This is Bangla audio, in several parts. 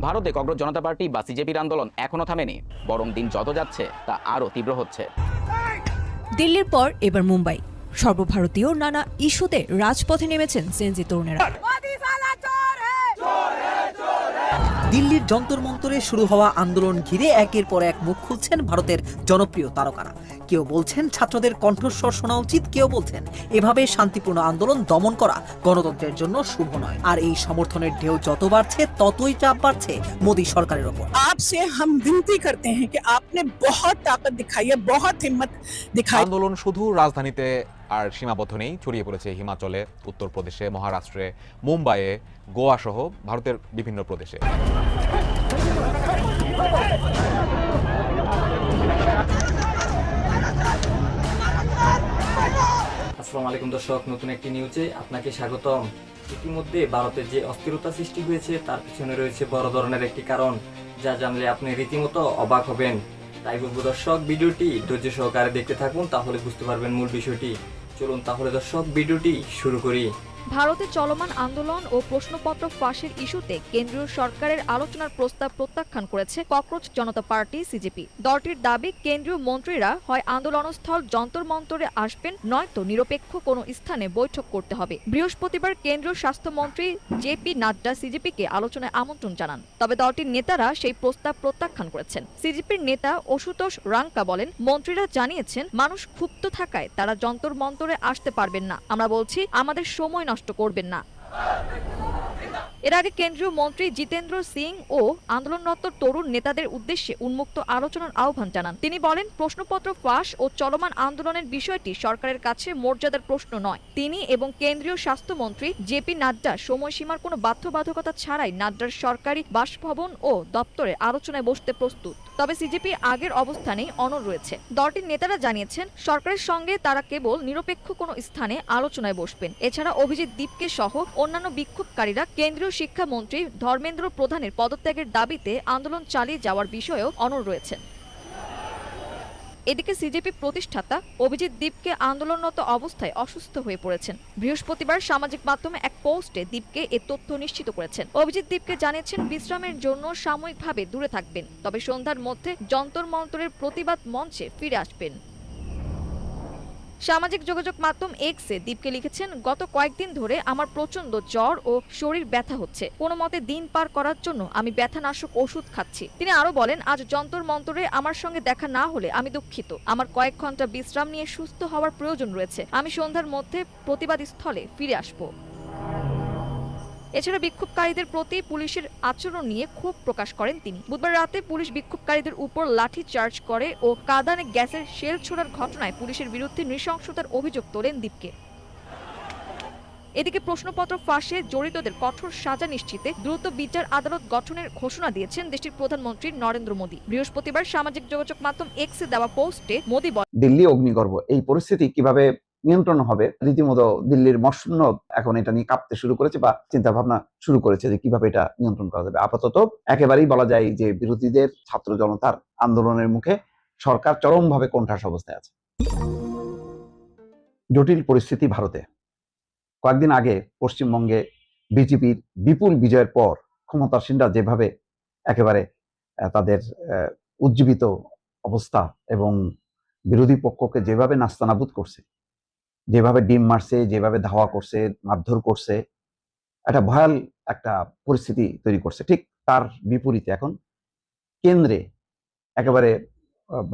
ভারতে কংগ্রেস জনতা পার্টি বা সিজেপির আন্দোলন এখনো থামেনি, বরং দিন যত যাচ্ছে তা আরও তীব্র হচ্ছে। দিল্লির পর এবার মুম্বাই, সর্বভারতীয় নানা ইস্যুতে রাজপথে নেমেছেন জেনজি তরুণেরা। দিল্লির যন্তর মন্তরে শুরু হওয়া আন্দোলন ঘিরে একের পর এক মুখ খুলছেন ভারতের জনপ্রিয় তারকারা। কেউ বলছেন ছাত্রদের কণ্ঠস্বর শোনা উচিত, কেউ বলছেন এভাবে শান্তিপূর্ণ আন্দোলন দমন করা গণতন্ত্রের জন্য শুভ নয়। আর এই সমর্থনের ঢেউ যত বাড়ছে ততই চাপ বাড়ছে মোদী সরকারের ওপর। आपसे हम विनती करते हैं कि आपने बहुत ताकत दिखाई है, बहुत हिम्मत दिखाई। আন্দোলন শুধু রাজধানীতে আর সীমাবদ্ধ নেই, ছড়িয়ে পড়েছে হিমাচলে, উত্তরপ্রদেশে, মহারাষ্ট্রে, মুম্বাইয়ে, গোয়া সহ ভারতের বিভিন্ন প্রদেশে। আসসালামু আলাইকুম দর্শক, নতুন একটি নিউজে আপনাকে স্বাগতম। ইতিমধ্যে ভারতে যে অস্থিরতা সৃষ্টি হয়েছে তার পিছনে রয়েছে বড় ধরনের একটি কারণ, যা জানলে আপনি রীতিমতো অবাক হবেন। তাই বলবো দর্শক, ভিডিওটি ধৈর্য সহকারে দেখতে থাকুন, তাহলে বুঝতে পারবেন মূল বিষয়টি। চলুন তাহলে দর্শক ভিডিওটি শুরু করি। ভারতে চলমান আন্দোলন ও প্রশ্নপত্র ফাঁসের ইস্যুতে কেন্দ্রীয় সরকারের আলোচনার প্রস্তাব প্রত্যাখ্যান করেছে ককরোচ জনতা পার্টি সিজেপি। দলটির দাবি, কেন্দ্রীয় মন্ত্রীরা হয় আন্দোলনস্থল যন্তর মন্তরে আসবেন, নয়তো নিরপেক্ষ কোনো স্থানে বৈঠক করতে হবে। বৃহস্পতিবার কেন্দ্রীয় স্বাস্থ্যমন্ত্রী জেপি নাড্ডা সিজেপিকে আলোচনায় আমন্ত্রণ জানান, তবে দলটির নেতারা সেই প্রস্তাব প্রত্যাখ্যান করেছেন। সিজেপির নেতা অশুতোষ রাঙ্কা বলেন, মন্ত্রীরা জানিয়েছেন মানুষ ক্ষুব্ধ থাকায় তারা যন্তর মন্তরে আসতে পারবেন না। আমরা বলছি, আমাদের সময় নষ্ট করবেন না। এর আগে কেন্দ্রীয় মন্ত্রী জিতেন্দ্র সিং ও আন্দোলনরত তরুণ নেতাদের উদ্দেশ্যে উন্মুক্ত আলোচনার আহ্বান জানান। তিনি বলেন, প্রশ্নপত্র ফাঁস ও চলমান আন্দোলনের বিষয়টি সরকারের কাছে মর্যাদার প্রশ্ন নয়। তিনি এবং কেন্দ্রীয় স্বাস্থ্যমন্ত্রী জেপি নাড্ডা সময়সীমার কোনো বাধ্যবাধকতা ছাড়াই নাড্ডার সরকারি বাসভবন ও দপ্তরে আলোচনায় বসতে প্রস্তুত। তবে সিজেপি আগের অবস্থানেই অনড় রয়েছে। দলটির নেতারা জানিয়েছেন, সরকারের সঙ্গে তারা কেবল নিরপেক্ষ কোনো স্থানে আলোচনায় বসবেন। এছাড়া অভিজিৎ দীপকে সহ অন্যান্য বিক্ষোভকারীরা কেন্দ্রীয় শিক্ষামন্ত্রী ধর্মেন্দ্র প্রধানের পদত্যাগের দাবিতে আন্দোলন চালিয়ে যাওয়ার বিষয়েও অনড় রয়েছেন। এদিকে সিজেপি প্রতিষ্ঠাতা অভিজিৎ দীপকে আন্দোলনরত অবস্থায় অসুস্থ হয়ে পড়েছেন। বৃহস্পতিবার সামাজিক মাধ্যমে এক পোস্টে দীপকে এ তথ্য নিশ্চিত করেছেন। অভিজিৎ দীপকে জানিয়েছেন বিশ্রামের জন্য সাময়িকভাবে দূরে থাকবেন, তবে সন্ধ্যার মধ্যে যন্তর মন্তরের প্রতিবাদ মঞ্চে ফিরে আসবেন। সামাজিক যোগাযোগ মাধ্যম এক্সে দীপকে লিখেছেন, গত কয়েকদিন ধরে আমার প্রচন্ড জ্বর ও শরীর ব্যথা হচ্ছে। কোনো মতে দিন পার করার জন্য আমি ব্যথানাশক ওষুধ খাচ্ছি। তিনি আরো বলেন, আজ যন্তর মন্তরে আমার সঙ্গে দেখা না হলে আমি দুঃখিত। আমার কয়েক ঘন্টা বিশ্রাম নিয়ে সুস্থ হওয়ার প্রয়োজন রয়েছে। আমি সন্ধ্যার মধ্যে প্রতিবাদ স্থলে ফিরে আসব। এছাড়া বিক্ষোভকারীদের প্রতি পুলিশের আচরণ নিয়ে ক্ষোভ প্রকাশ করেন তিনি। বুধবার রাতে পুলিশ বিক্ষোভকারীদের উপর লাঠি চার্জ করে ও কাঁদানে গ্যাসের শেল ছোড়ার ঘটনায় পুলিশের বিরুদ্ধে নৃশংসতার অভিযোগ তোলেন দীপকে। এদিকে প্রশ্নপত্র ফাঁসে জড়িতদের কঠোর সাজা নিশ্চিতে দ্রুত বিচার আদালত গঠনের ঘোষণা দিয়েছেন দেশটির প্রধানমন্ত্রী নরেন্দ্র মোদী। বৃহস্পতিবার সামাজিক যোগাযোগ মাধ্যম এক্সে দেওয়া পোস্টে মোদী বলেন, দিল্লি অগ্নিগর্ভ, এই পরিস্থিতি কিভাবে নিয়ন্ত্রণ হবে, রীতিমতো দিল্লির মসনদ এখন এটা নিয়ে কাঁপতে শুরু করেছে বা চিন্তা ভাবনা শুরু করেছে যে কিভাবে এটা নিয়ন্ত্রণ করা যাবে। আপাতত একেবারেই বলা যায় যে বিরোধীদের, ছাত্র জনতার আন্দোলনের মুখে সরকার চরমভাবে কোণঠাসা অবস্থায় আছে। জটিল পরিস্থিতি ভারতে। কয়েকদিন আগে পশ্চিমবঙ্গে বিজেপির বিপুল বিজয়ের পর ক্ষমতাসীনরা যেভাবে একেবারে তাদের উজ্জীবিত অবস্থা এবং বিরোধী পক্ষকে যেভাবে নাস্তানাবুদ করছে, যেভাবে ডিম মারছে, যেভাবে ধাওয়া করছে, মারধর করছে, একটা ভয়াল একটা পরিস্থিতি তৈরি করছে। ঠিক তার বিপরীতে এখন কেন্দ্রে, একেবারে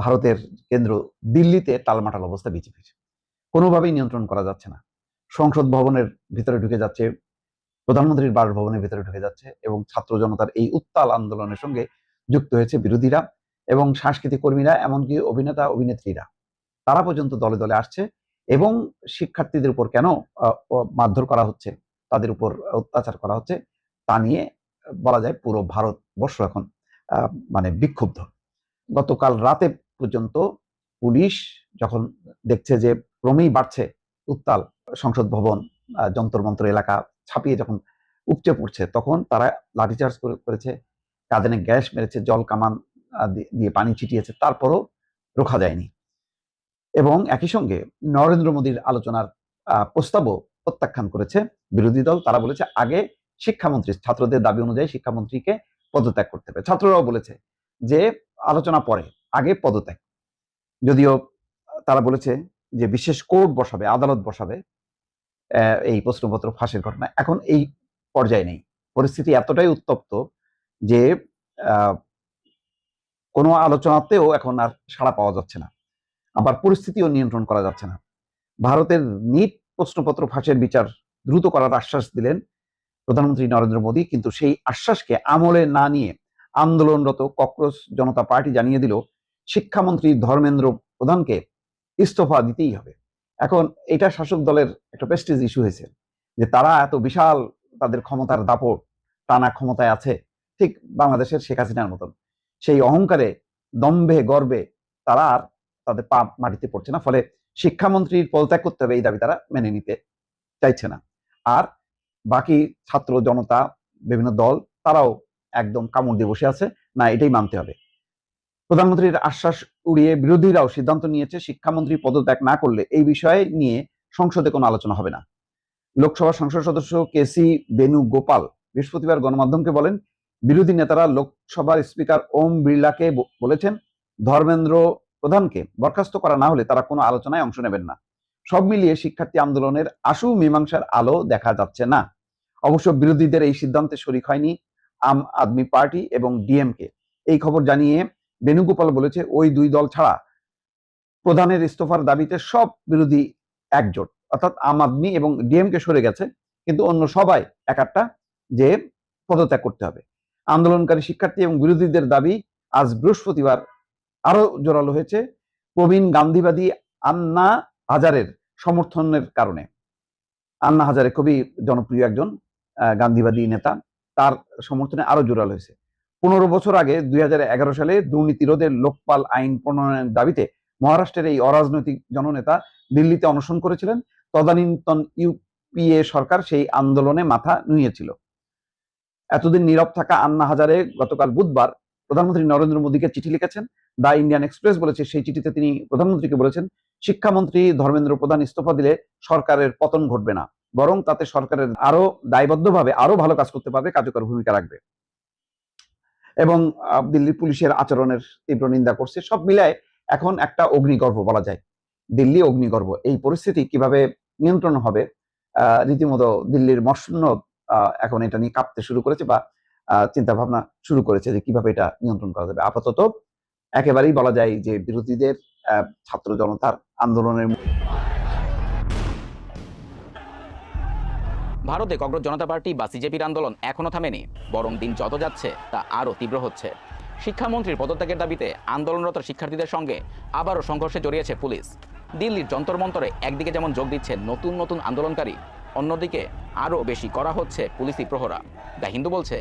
ভারতের কেন্দ্র দিল্লিতে টালমাটাল অবস্থা বিজেপির। কোনোভাবেই নিয়ন্ত্রণ করা যাচ্ছে না। সংসদ ভবনের ভিতরে ঢুকে যাচ্ছে, প্রধানমন্ত্রীর বাসভবনের ভিতরে ঢুকে যাচ্ছে এবং ছাত্র জনতার এই উত্তাল আন্দোলনের সঙ্গে যুক্ত হয়েছে বিরোধীরা এবং সাংস্কৃতিক কর্মীরা, এমনকি অভিনেতা অভিনেত্রীরা। তারা পর্যন্ত দলে দলে আসছে এবং শিক্ষার্থীদের উপর কেন মারধর করা হচ্ছে, তাদের উপর অত্যাচার করা হচ্ছে, তা নিয়ে বলা যায় পুরো ভারতবর্ষ এখন মানে বিক্ষুব্ধ। গতকাল রাতে পর্যন্ত পুলিশ যখন দেখছে যে ক্রমেই বাড়ছে উত্তাল, সংসদ ভবন, যন্তর মন্তর এলাকা ছাপিয়ে যখন উপচে পড়ছে, তখন তারা লাঠিচার্জ করেছে, কাঁদানে গ্যাস মেরেছে, জল কামান দিয়ে পানি ছিটিয়েছে, তারপরও রোখা যায়নি। এবং একই সঙ্গে নরেন্দ্র মোদীর আলোচনার প্রস্তাবও প্রত্যাখ্যান করেছে বিরোধী দল। তারা বলেছে, আগে শিক্ষামন্ত্রী, ছাত্রদের দাবি অনুযায়ী শিক্ষামন্ত্রীকে পদত্যাগ করতে হবে। ছাত্ররাও বলেছে যে আলোচনা পরে, আগে পদত্যাগ। যদিও তারা বলেছে যে বিশেষ কোর্ট বসাবে, আদালত বসাবে এই প্রশ্নপত্র ফাঁসের ঘটনা। এখন এই পর্যায়ে নেই, পরিস্থিতি এতটাই উত্তপ্ত যে কোনো আলোচনাতেও এখন আর সাড়া পাওয়া যাচ্ছে না, আবার পরিস্থিতিও নিয়ন্ত্রণ করা যাচ্ছে না। ভারতের নিট প্রশ্নপত্র ফাঁসের বিচার দ্রুত করার আশ্বাস দিলেন প্রধানমন্ত্রী নরেন্দ্র মোদী, কিন্তু সেই আশ্বাসকে আমলে না নিয়ে আন্দোলনরত ককরোচ জনতা পার্টি জানিয়ে দিল শিক্ষামন্ত্রী ধর্মেন্দ্র প্রধানকে ইস্তফা দিতেই হবে। এখন এটা শাসক দলের একটা প্রেস্টিজ ইস্যু হয়েছে যে তারা এত বিশাল, তাদের ক্ষমতার দাপট, টানা ক্ষমতায় আছে, ঠিক বাংলাদেশের শেখ হাসিনার মতন। সেই অহংকারে, দম্ভে, গর্বে তারা আর তাদের পা মাটিতে পড়ছে না, ফলে শিক্ষামন্ত্রীর পদত্যাগ করতে হবে এই দাবি তারা মেনে নিতে চাইছে না। আর বাকি ছাত্র জনতা, বিভিন্ন দল, তারাও একদম কামড় দিয়ে বসে আছে, না এটাই মানতে হবে। প্রধানমন্ত্রীর আশ্বাস উড়িয়ে বিরোধীরাও সিদ্ধান্ত নিয়েছে শিক্ষামন্ত্রী পদত্যাগ না করলে এই বিষয়ে নিয়ে সংসদে কোনো আলোচনা হবে না। লোকসভা সংসদ সদস্য কেসি বেণুগোপাল বৃহস্পতিবার গণমাধ্যমকে বলেন, বিরোধী নেতারা লোকসভার স্পিকার ওম বিড়লাকে বলেছেন ধর্মেন্দ্র প্রধানকে বরখাস্ত করা না হলে তারা কোনো আলোচনায় অংশ নেবেন না। সব মিলিয়ে শিক্ষার্থী আন্দোলনের আশু মীমাংসার আলো দেখা যাচ্ছে না। অবশ্য বিরোধীদের এই সিদ্ধান্তে শরিক হয়নি আম আদমি পার্টি এবং ডিএমকে। এই খবর জানিয়ে বেণুগোপাল বলেছে, ওই দুই দল ছাড়া প্রধানের ইস্তফার দাবিতে সব বিরোধী একজোট, অর্থাৎ আম আদমি এবং ডিএমকে সরে গেছে, কিন্তু অন্য সবাই একাট্টা যে পদত্যাগ করতে হবে। আন্দোলনকারী শিক্ষার্থী এবং বিরোধীদের দাবি আজ বৃহস্পতিবার আরো জোরালো হয়েছে প্রবীণ গান্ধীবাদী আন্না হাজারের সমর্থনের কারণে। আন্না হাজারে খুবই জনপ্রিয় একজন গান্ধীবাদী নেতা, তার সমর্থনে আরো জোরালো হয়েছে। 15 বছর আগে 2011 সালে দুর্নীতি রোধের লোকপাল আইন প্রণয়নের দাবিতে মহারাষ্ট্রের এই অরাজনৈতিক জননেতা দিল্লিতে অনশন করেছিলেন। তদানীন্তন ইউপিএ সরকার সেই আন্দোলনে মাথা নুইয়েছিল। এতদিন নীরব থাকা আন্না হাজারে গতকাল বুধবার প্রধানমন্ত্রী নরেন্দ্র মোদীকে চিঠি লিখেছেন। দ্য ইন্ডিয়ান এক্সপ্রেস বলেছে, সেই চিঠিতে তিনি প্রধানমন্ত্রীকে বলেছেন, শিক্ষামন্ত্রী ধর্মেন্দ্র প্রধান ইস্তফা দিলে সরকারের পতন ঘটবে না, বরং তাতে সরকারের আরো দায়বদ্ধভাবে আরো ভালো কাজ করতে পারবে, কার্যকর ভূমিকা রাখবে। এবং দিল্লি পুলিশের আচরণের তীব্র নিন্দা করছে। সব মিলায় এখন একটা অগ্নিগর্ভ বলা যায়, দিল্লি অগ্নিগর্ভ। এই পরিস্থিতি কিভাবে নিয়ন্ত্রণ হবে, রীতিমতো দিল্লির মসনদ এখন এটা নিয়ে কাঁপতে শুরু করেছে বা চিন্তা ভাবনা শুরু করেছে যে কিভাবে এটা নিয়ন্ত্রণ করা যাবে। আপাতত একেবারেই বলা যায় যে বিরোধীদের, ছাত্র জনতার আন্দোলনের ভারতে ককরোচ জনতা পার্টি বা সিজেপির আন্দোলন এখনো থামেনি, বরং দিন যত যাচ্ছে তা আরও তীব্র হচ্ছে। শিক্ষামন্ত্রীর পদত্যাগের দাবিতে আন্দোলনরত শিক্ষার্থীদের সঙ্গে আবারও সংঘর্ষে জড়িয়েছে পুলিশ। দিল্লির যন্তর মন্তরে একদিকে যেমন যোগ দিচ্ছে নতুন নতুন আন্দোলনকারী, অন্যদিকে আরও বেশি করা হচ্ছে পুলিশি প্রহরা। দ্য হিন্দু বলছে,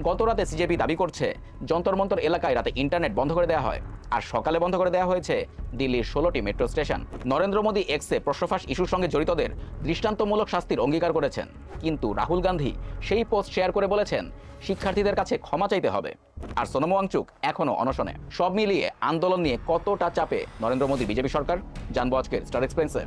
গত রাতে সিজেপি দাবি করছে যন্তর মন্তর এলাকায় রাতে ইন্টারনেট বন্ধ করে দেওয়া হয়, আর সকালে বন্ধ করে দেওয়া হয়েছে দিল্লির 16টি মেট্রো স্টেশন। নরেন্দ্র মোদী এক্সে প্রশ্নফাঁস ইস্যুর সঙ্গে জড়িতদের দৃষ্টান্তমূলক শাস্তির অঙ্গীকার করেছেন, কিন্তু রাহুল গান্ধী সেই পোস্ট শেয়ার করে বলেছেন শিক্ষার্থীদের কাছে ক্ষমা চাইতে হবে। আর সোনম ওয়াংচুক এখনো অনশনে। সব মিলিয়ে আন্দোলন নিয়ে কতটা চাপে নরেন্দ্র মোদী বিজেপি সরকার, জানবো আজকের স্টার এক্সপ্রেসে।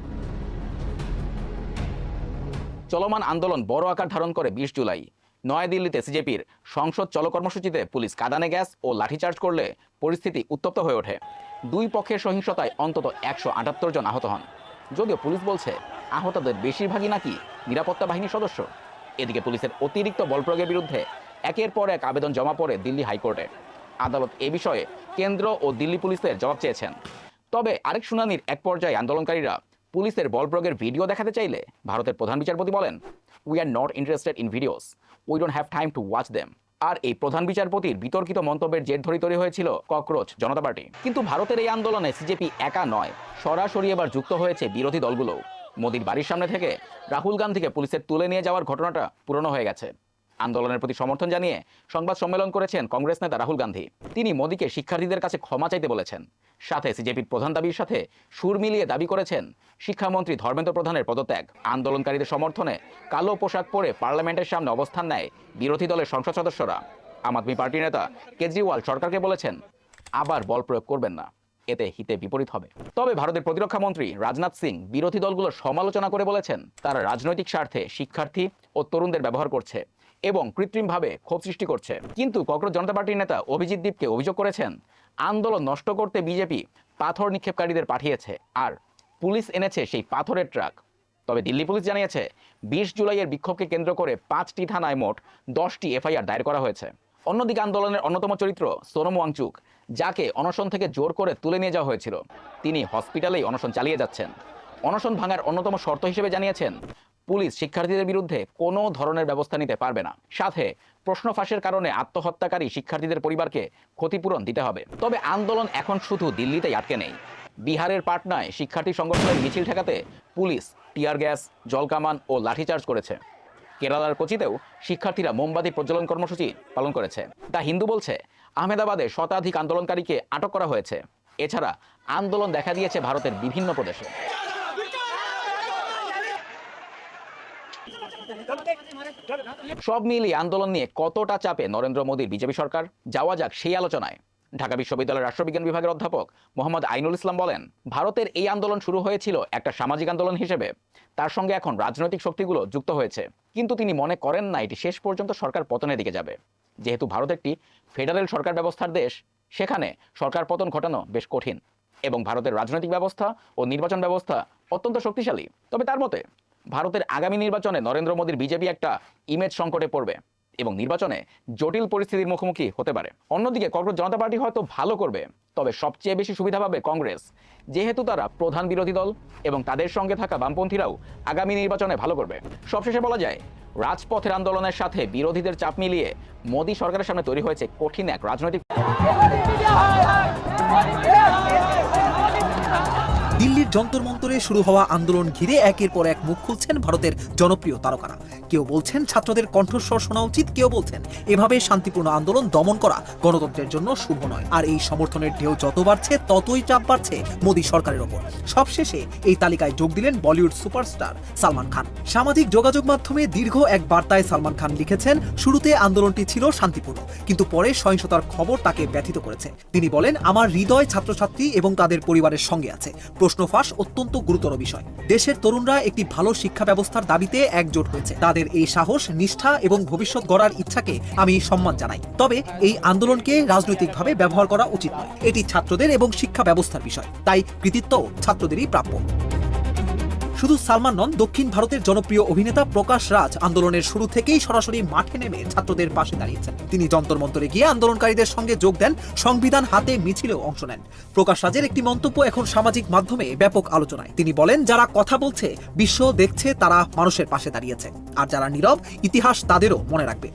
চলমান আন্দোলন বড় আকার ধারণ করে 20 জুলাই নয়াদিল্লিতে সিজেপির সংসদ চলো কর্মসূচিতে পুলিশ কাঁদানে গ্যাস ও লাঠিচার্জ করলে পরিস্থিতি উত্তপ্ত হয়ে ওঠে। দুই পক্ষের সহিংসতায় অন্তত 178 জন আহত হন। যদিও পুলিশ বলছে আহতদের বেশিরভাগই নাকি নিরাপত্তা বাহিনীর সদস্য। এদিকে পুলিশের অতিরিক্ত বল প্রয়োগের বিরুদ্ধে একের পর এক আবেদন জমা পড়ে দিল্লি হাইকোর্টে। আদালত এ বিষয়ে কেন্দ্র ও দিল্লি পুলিশের জবাব চেয়েছেন। তবে আরেক শুনানির এক পর্যায়ে আন্দোলনকারীরা পুলিশের বল প্রয়োগের ভিডিও দেখাতে চাইলে ভারতের প্রধান বিচারপতি বলেন, we are not interested in videos, we don't have time to watch them. আর এই প্রধান বিচারপতির বিতর্কিত মন্তব্যের জের ধরে তৈরি হয়েছিল ককরোচ জনতা পার্টি। কিন্তু ভারতের এই আন্দোলনে সিজেপি একা নয়, সরাসরি এবার যুক্ত হয়েছে বিরোধী দলগুলো। মোদির বাড়ির সামনে থেকে রাহুল গান্ধীকে পুলিশের তুলে নিয়ে যাওয়ার ঘটনাটা পুরনো হয়ে গেছে। আন্দোলনের প্রতি সমর্থন জানিয়ে সংবাদ সম্মেলন করেছেন কংগ্রেস নেতা রাহুল গান্ধী। তিনি মোদীকে শিক্ষার্থীদের কাছে ক্ষমা চাইতে বলেছেন। সাথে সিজেপির প্রধান দাবির সাথে সুর মিলিয়ে দাবি করেছেন শিক্ষামন্ত্রী ধর্মেন্দ্র প্রধানের পদত্যাগ। আন্দোলনকারীদের সমর্থনে কালো পোশাক পরে পার্লামেন্টের সামনে অবস্থান নেয় বিরোধী দলের সংসদ সদস্যরা। আম আদমি পার্টির নেতা কেজরিওয়াল সরকারকে বলেছেন, আবার বল প্রয়োগ করবেন না, এতে হিতে বিপরীত হবে। তবে ভারতের প্রতিরক্ষা মন্ত্রী রাজনাথ সিং বিরোধী দলগুলোর সমালোচনা করে বলেছেন, তারা রাজনৈতিক স্বার্থে শিক্ষার্থী ও তরুণদের ব্যবহার করছে। এবং কৃত্রিমভাবে ক্ষোভ সৃষ্টি করছে। কিন্তু ককরোচ জনতা পার্টির নেতা অভিজিৎ দীপকে অভিযোগ করেছেন, আন্দোলন নষ্ট করতে বিজেপি পাথর নিক্ষেপকারীদের পাঠিয়েছে আর পুলিশ এনেছে সেই পাথরের ট্রাক। তবে দিল্লি পুলিশ জানিয়েছে 20 জুলাইয়ের বিক্ষোভকে কেন্দ্র করে 5টি থানায় মোট 10টি এফআইআর দায়ের করা হয়েছে। অন্যদিকে আন্দোলনের অন্যতম চরিত্র সোনম ওয়াংচুক, যাকে অনশন থেকে জোর করে তুলে নিয়ে যাওয়া হয়েছিল, তিনি হসপিটালেই অনশন চালিয়ে যাচ্ছেন। অনশন ভাঙার অন্যতম শর্ত হিসেবে জানিয়েছেন, পুলিশ শিক্ষার্থীদের বিরুদ্ধে কোনো ধরনের ব্যবস্থা নিতে পারবে না, সাথে প্রশ্ন ফাঁসের কারণে আত্মহত্যাকারী শিক্ষার্থীদের পরিবারকে ক্ষতিপূরণ দিতে হবে। তবে আন্দোলন এখন শুধু দিল্লিতেই আটকে নেই। বিহারের পাটনায় শিক্ষার্থী সংগঠনের মিছিল ঠেকাতে পুলিশ টিয়ার গ্যাস, জলকামান ও লাঠিচার্জ করেছে। কেরালার কোচিতেও শিক্ষার্থীরা মোমবাতি প্রজ্বলন কর্মসূচি পালন করেছে। দ্য হিন্দু বলছে, আহমেদাবাদে শতাধিক আন্দোলনকারীকে আটক করা হয়েছে। এছাড়া আন্দোলন দেখা দিয়েছে ভারতের বিভিন্ন প্রদেশে। সব মিলিয়ে আন্দোলন নিয়ে কতটা চাপে নরেন্দ্র মোদীর বিজেপি সরকার, যাওয়া যাক সেই আলোচনায়। ঢাকা বিশ্ববিদ্যালয়ের রাষ্ট্রবিজ্ঞান বিভাগের অধ্যাপক মোহাম্মদ আইনুল ইসলাম বলেন, ভারতের এই আন্দোলন শুরু হয়েছিল একটা সামাজিক আন্দোলন হিসেবে, তার সঙ্গে এখন রাজনৈতিক শক্তিগুলো যুক্ত হয়েছে। কিন্তু তিনি মনে করেন না এটি শেষ পর্যন্ত সরকার পতনের দিকে যাবে। যেহেতু ভারত একটি ফেডারেল সরকার ব্যবস্থার দেশ, সেখানে সরকার পতন ঘটানো বেশ কঠিন এবং ভারতের রাজনৈতিক ব্যবস্থা ও নির্বাচন ব্যবস্থা অত্যন্ত শক্তিশালী। তবে তার মতে ভারতের আগামী নির্বাচনে নরেন্দ্র মোদীর বিজেপি একটা ইমেজ সংকটে পড়বে এবং নির্বাচনে জটিল পরিস্থিতির মুখোমুখি হতে পারে। অন্যদিকে ককরোচ জনতা পার্টি হয়তো ভালো করবে, তবে সবচেয়ে বেশি সুবিধা পাবে কংগ্রেস, যেহেতু তারা প্রধান বিরোধী দল এবং তাদের সঙ্গে থাকা বামপন্থীরাও আগামী নির্বাচনে ভালো করবে। সবশেষে বলা যায়, রাজপথের আন্দোলনের সাথে বিরোধীদের চাপ মিলিয়ে মোদী সরকারের সামনে তৈরি হয়েছে কঠিন এক রাজনৈতিক। দিল্লির যন্তর মন্তরে শুরু হওয়া আন্দোলন ঘিরে একের পর এক মুখ খুলছেন ভারতের জনপ্রিয় তারকারা। কেউ বলছেন ছাত্রদের কণ্ঠস্বর শোনা উচিত, কেউ বলছেন এভাবে শান্তিপূর্ণ আন্দোলন দমন করা গণতন্ত্রের জন্য শুভ নয়। আর এই সমর্থনের ঢেউ যত বাড়ছে ততই চাপ বাড়ছে মোদী সরকারের ওপর। সবশেষে এই তালিকায় যোগ দিলেন বলিউড সুপারস্টার সালমান খান। সামাজিক যোগাযোগ মাধ্যমে দীর্ঘ এক বার্তায় সালমান খান লিখেছেন, শুরুতে আন্দোলনটি ছিল শান্তিপূর্ণ, কিন্তু পরে সহিংসতার খবর তাকে ব্যথিত করেছে। তিনি বলেন, আমার হৃদয় ছাত্রছাত্রী এবং তাদের পরিবারের সঙ্গে আছে। প্রশ্ন ফাঁস অত্যন্ত গুরুতর বিষয়। দেশের তরুণরা একটি ভালো শিক্ষা ব্যবস্থার দাবিতে একজোট হয়েছে। তাদের এই সাহস, নিষ্ঠা এবং ভবিষ্যৎ গড়ার ইচ্ছাকে আমি সম্মান জানাই। তবে এই আন্দোলনকে রাজনৈতিকভাবে ব্যবহার করা উচিত নয়। এটি ছাত্রদের এবং শিক্ষা ব্যবস্থার বিষয়, তাই কৃতিত্ব ছাত্রদেরই প্রাপ্য। শুধু সালমান নন, দক্ষিণ ভারতের জনপ্রিয় অভিনেতা প্রকাশ রাজ আন্দোলনের শুরু থেকেই সরাসরি মাঠে নেমে ছাত্রদের পাশে দাঁড়িয়েছেন। তিনি যন্তর মন্তরে গিয়ে আন্দোলনকারীদের সঙ্গে যোগ দেন, সংবিধান হাতে মিছিলেও অংশ নেন। প্রকাশ রাজের একটি মন্তব্য এখন সামাজিক মাধ্যমে ব্যাপক আলোচনায়। তিনি বলেন, যারা কথা বলছে বিশ্ব দেখছে, তারা মানুষের পাশে দাঁড়িয়েছে, আর যারা নীরব, ইতিহাস তাদেরও মনে রাখবে।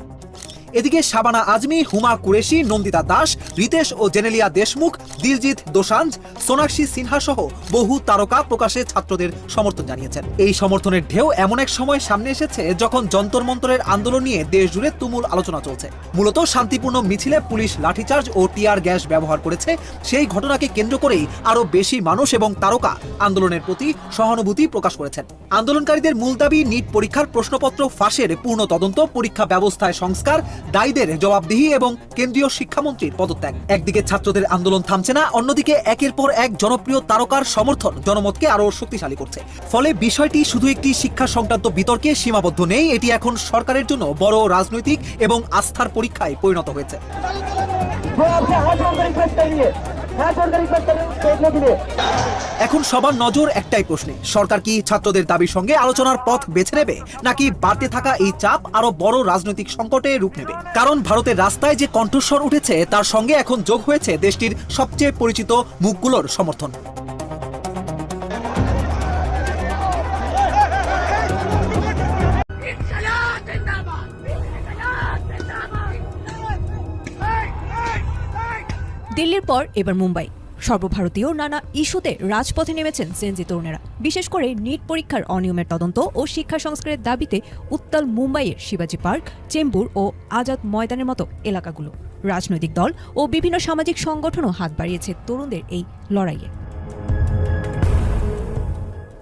এদিকে শাবানা আজমি, হুমা কুরেশি, নন্দিতা দাস, রিতেশ ও জেনেলিয়া দেশমুখ, দিলজিৎ দোসাঞ্জ, সোনাক্ষী সিনহা সহ বহু তারকা প্রকাশে ছাত্রদের সমর্থন জানিয়েছেন। এই সমর্থনের ঢেউ এমন এক সময় সামনে এসেছে যখন যন্তর মন্তরের আন্দোলন নিয়ে দেশ জুড়ে তুমুল আলোচনা চলছে। মূলত শান্তিপূর্ণ মিছিলে পুলিশ লাঠিচার্জ ও টিয়ার গ্যাস ব্যবহার করেছে। সেই ঘটনাকে কেন্দ্র করেই আরো বেশি মানুষ এবং তারকা আন্দোলনের প্রতি সহানুভূতি প্রকাশ করেছেন। আন্দোলনকারীদের মূল দাবি নিট পরীক্ষার প্রশ্নপত্র ফাঁসের পূর্ণ তদন্ত, পরীক্ষা ব্যবস্থায় সংস্কার, দায়ীদের জবাবদিহি এবং কেন্দ্রীয় শিক্ষামন্ত্রীর পদত্যাগ। একদিকে ছাত্রদের আন্দোলন থামছে না, অন্যদিকে একের পর এক জনপ্রিয় তারকার সমর্থন জনমতকে আরো শক্তিশালী করছে। ফলে বিষয়টি শুধু একটি শিক্ষা সংক্রান্ত বিতর্কে সীমাবদ্ধ নেই, এটি এখন সরকারের জন্য বড় রাজনৈতিক এবং আস্থার পরীক্ষায় পরিণত হয়েছে। এখন সবার নজর একটাই প্রশ্নে, সরকার কি ছাত্রদের দাবির সঙ্গে আলোচনার পথ বেছে নেবে, নাকি বাড়তে থাকা এই চাপ আরো বড় রাজনৈতিক সংকটে রূপ নেবে? কারণ ভারতের রাস্তায় যে কণ্ঠস্বর উঠেছে তার সঙ্গে এখন যোগ হয়েছে দেশটির সবচেয়ে পরিচিত মুখগুলোর সমর্থন। দিল্লির পর এবার মুম্বাই। সর্বভারতীয় নানা ইস্যুতে রাজপথে নেমেছেন জেনজি তরুণেরা। বিশেষ করে নিট পরীক্ষার অনিয়মের তদন্ত ও শিক্ষা সংস্কারের দাবিতে উত্তাল মুম্বাইয়ের শিবাজি পার্ক, চেম্বুর ও আজাদ ময়দানের মতো এলাকাগুলো। রাজনৈতিক দল ও বিভিন্ন সামাজিক সংগঠনও হাত বাড়িয়েছে তরুণদের এই লড়াইয়ে।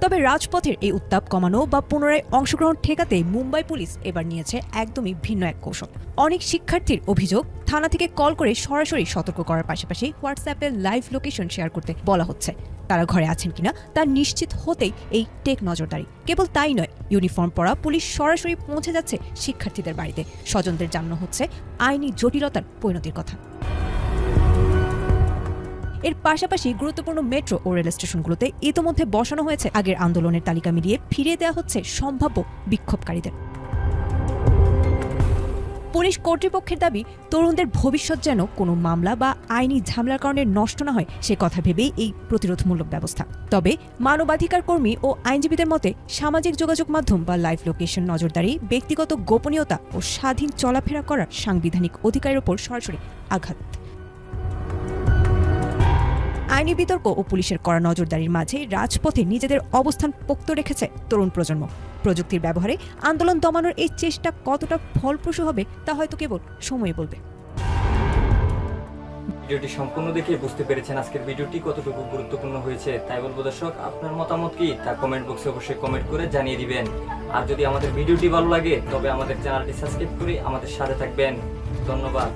তবে রাজপথের এই উত্তাপ কমানো বা পুনরায় অংশগ্রহণ ঠেকাতে মুম্বাই পুলিশ এবার নিয়েছে একদমই ভিন্ন এক কৌশল। অনেক শিক্ষার্থীর অভিযোগ, থানা থেকে কল করে সরাসরি সতর্ক করার পাশাপাশি হোয়াটসঅ্যাপে লাইভ লোকেশন শেয়ার করতে বলা হচ্ছে। তারা ঘরে আছেন কিনা তা নিশ্চিত হতেই এই টেক নজরদারি। কেবল তাই নয়, ইউনিফর্ম পরা পুলিশ সরাসরি পৌঁছে যাচ্ছে শিক্ষার্থীদের বাড়িতে। স্বজনদের জানানো হচ্ছে আইনি জটিলতার পরিণতির কথা। এর পাশাপাশি গুরুত্বপূর্ণ মেট্রো ও রেল স্টেশনগুলোতে ইতোমধ্যে বসানো হয়েছে আগের আন্দোলনের তালিকা মিলিয়ে ফিরিয়ে দেওয়া হচ্ছে সম্ভাব্য বিক্ষোভকারীদের। পুলিশ কর্তৃপক্ষের দাবি, তরুণদের ভবিষ্যৎ যেন কোনো মামলা বা আইনি ঝামেলার কারণে নষ্ট না হয় সে কথা ভেবেই এই প্রতিরোধমূলক ব্যবস্থা। তবে মানবাধিকার কর্মী ও আইনজীবীদের মতে সামাজিক যোগাযোগ মাধ্যম বা লাইভ লোকেশন নজরদারি ব্যক্তিগত গোপনীয়তা ও স্বাধীন চলাফেরা করার সাংবিধানিক অধিকারের ওপর সরাসরি আঘাত। আইনি বিতর্ক ও পুলিশের কড়া নজরদারির মাঝে রাজপথে নিজেদের অবস্থান পোক্ত রেখেছে তরুণ প্রজন্ম। প্রযুক্তির ব্যবহারে আন্দোলন দমানোর এই চেষ্টা কতটা ফলপ্রসূ হবে তা হয়তো কেবল সময় বলবে। ভিডিওটি সম্পূর্ণ দেখে বুঝতে পেরেছেন আজকের ভিডিওটি কতটুকু গুরুত্বপূর্ণ হয়েছে। তাই বলবো দর্শক, আপনার মতামত কি তা কমেন্ট বক্সে অবশ্যই কমেন্ট করে জানিয়ে দিবেন। আর যদি আমাদের ভিডিওটি ভালো লাগে তবে আমাদের চ্যানেলটি সাবস্ক্রাইব করে আমাদের সাথে থাকবেন। ধন্যবাদ।